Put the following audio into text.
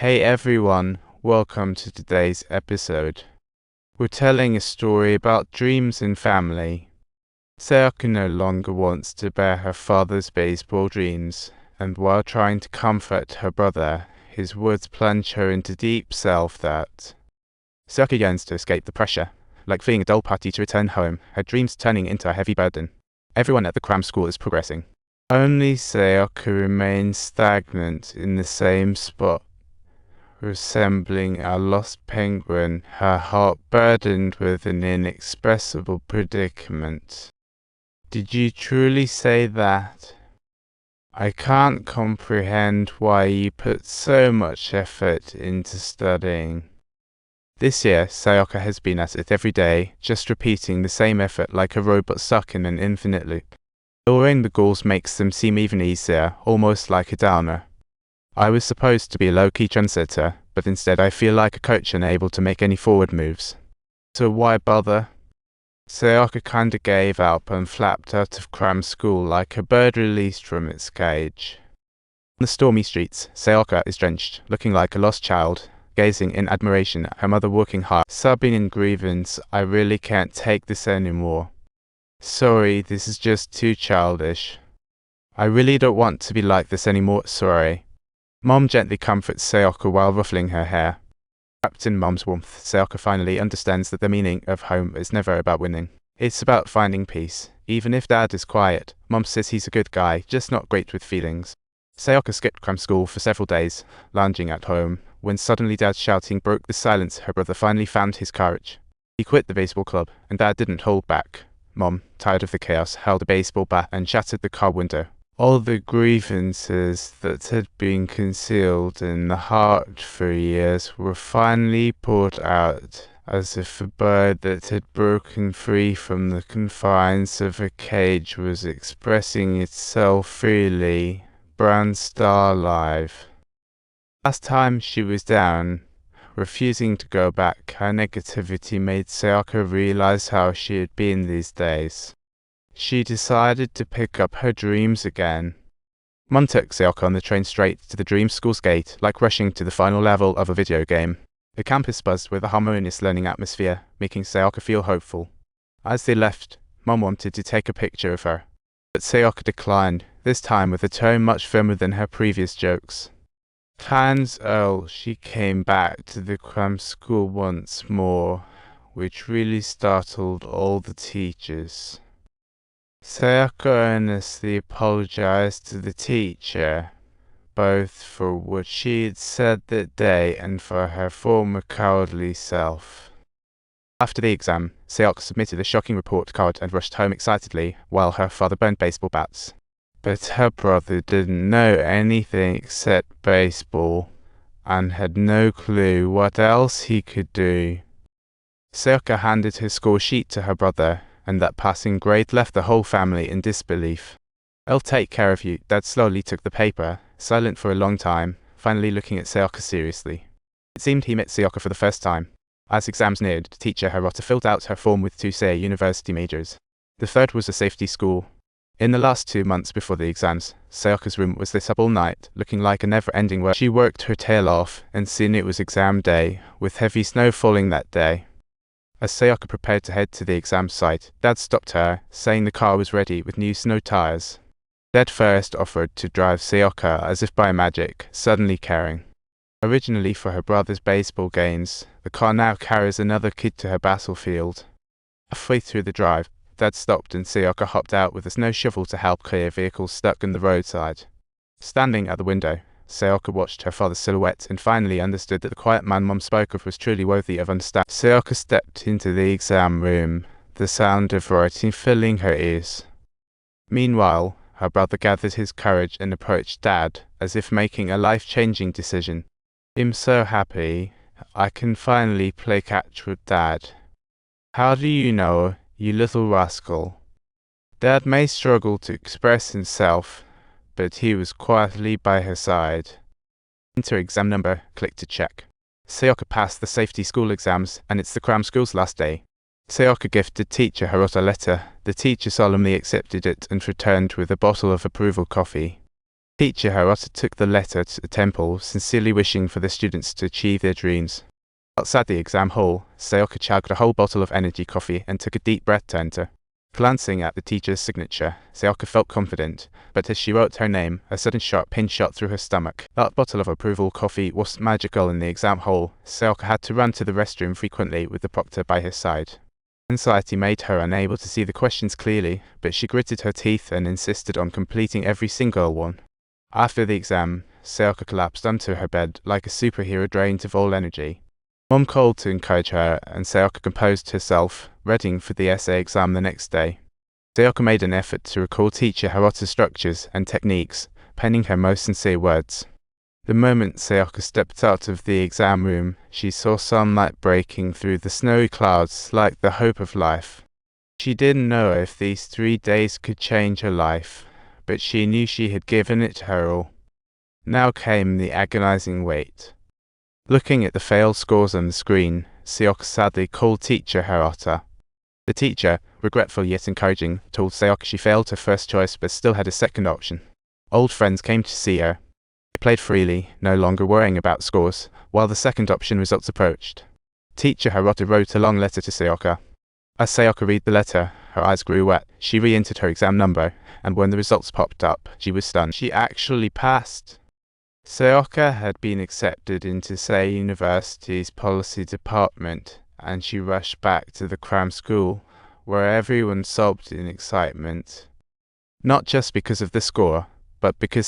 Hey everyone, welcome to today's episode. We're telling a story about dreams and family. Sayaka no longer wants to bear her father's baseball dreams, and while trying to comfort her brother, his words plunge her into deep self-doubt. Sayaka yearns to escape the pressure, like fleeing a dull party to return home, her dreams turning into a heavy burden. Everyone at the cram school is progressing. Only Sayaka remains stagnant in the same spot, resembling a lost penguin, her heart burdened with an inexpressible predicament. Did you truly say that? I can't comprehend why you put so much effort into studying. This year, Sayaka has been at it every day, just repeating the same effort like a robot stuck in an infinite loop. Lowering the goals makes them seem even easier, almost like a downer. I was supposed to be a low-key trendsetter, but instead I feel like a coach unable to make any forward moves. So why bother? Sayaka kinda gave up and flapped out of cram school like a bird released from its cage. On the stormy streets, Sayaka is drenched, looking like a lost child, gazing in admiration at her mother working hard, sobbing in grievance, I really can't take this anymore. Sorry, this is just too childish. I really don't want to be like this anymore, sorry. Mom gently comforts Sayaka while ruffling her hair. Wrapped in Mom's warmth, Sayaka finally understands that the meaning of home is never about winning. It's about finding peace. Even if Dad is quiet, Mom says he's a good guy, just not great with feelings. Sayaka skipped cram school for several days, lounging at home, when suddenly Dad's shouting broke the silence. Her brother finally found his courage. He quit the baseball club, and Dad didn't hold back. Mom, tired of the chaos, held a baseball bat and shattered the car window. All the grievances that had been concealed in the heart for years were finally poured out, as if a bird that had broken free from the confines of a cage was expressing itself freely. Brown Star Live. Last time she was down, refusing to go back, her negativity made Sayaka realize how she had been these days. She decided to pick up her dreams again. Mom took Sayaka on the train straight to the Dream School's gate, like rushing to the final level of a video game. The campus buzzed with a harmonious learning atmosphere, making Sayaka feel hopeful. As they left, Mom wanted to take a picture of her, but Sayaka declined, this time with a tone much firmer than her previous jokes. Plans early, she came back to the cram school once more, which really startled all the teachers. Sayaka earnestly apologized to the teacher, both for what she had said that day and for her former cowardly self. After the exam, Sayaka submitted a shocking report card and rushed home excitedly while her father burned baseball bats. But her brother didn't know anything except baseball, and had no clue what else he could do. Sayaka handed her score sheet to her brother, and that passing grade left the whole family in disbelief. I'll take care of you. Dad slowly took the paper, silent for a long time, finally looking at Sayaka seriously. It seemed he met Sayaka for the first time. As exams neared, teacher Hirota filled out her form with two Sei university majors. The third was a safety school. In the last 2 months before the exams, Sayaka's room was lit up all night, looking like a never-ending work. She worked her tail off, and soon it was exam day, with heavy snow falling that day. As Sayaka prepared to head to the exam site, Dad stopped her, saying the car was ready with new snow tires. Dad first offered to drive Sayaka as if by magic, suddenly caring. Originally for her brother's baseball games, the car now carries another kid to her battlefield. Halfway through the drive, Dad stopped and Sayaka hopped out with a snow shovel to help clear vehicles stuck on the roadside. Standing at the window, Sayaka watched her father's silhouette and finally understood that the quiet man Mom spoke of was truly worthy of understanding. Sayaka stepped into the exam room, the sound of writing filling her ears. Meanwhile, her brother gathered his courage and approached Dad, as if making a life-changing decision. I'm so happy. I can finally play catch with Dad. How do you know, you little rascal? Dad may struggle to express himself, but he was quietly by her side. Enter exam number, click to check. Sayaka passed the safety school exams, and it's the cram school's last day. Sayaka gifted teacher Hirota a letter. The teacher solemnly accepted it and returned with a bottle of approval coffee. Teacher Hirata took the letter to the temple, sincerely wishing for the students to achieve their dreams. Outside the exam hall, Sayaka chugged a whole bottle of energy coffee and took a deep breath to enter. Glancing at the teacher's signature, Sayaka felt confident, but as she wrote her name, a sudden sharp pain shot through her stomach. That bottle of approval coffee was magical in the exam hall. Sayaka had to run to the restroom frequently with the proctor by her side. Anxiety made her unable to see the questions clearly, but she gritted her teeth and insisted on completing every single one. After the exam, Sayaka collapsed onto her bed like a superhero drained of all energy. Mom called to encourage her, and Sayaka composed herself, readying for the essay exam the next day. Sayaka made an effort to recall teacher Hirata's structures and techniques, penning her most sincere words. The moment Sayaka stepped out of the exam room, she saw sunlight breaking through the snowy clouds like the hope of life. She didn't know if these 3 days could change her life, but she knew she had given it her all. Now came the agonizing wait. Looking at the failed scores on the screen, Sayaka sadly called teacher Hirata. The teacher, regretful yet encouraging, told Sayaka she failed her first choice but still had a second option. Old friends came to see her. They played freely, no longer worrying about scores, while the second option results approached. Teacher Hirata wrote a long letter to Sayaka. As Sayaka read the letter, her eyes grew wet. She re-entered her exam number, and when the results popped up, she was stunned. She actually passed. Sayaka had been accepted into Sei University's policy department, and she rushed back to the cram school, where everyone sobbed in excitement. Not just because of the score, but because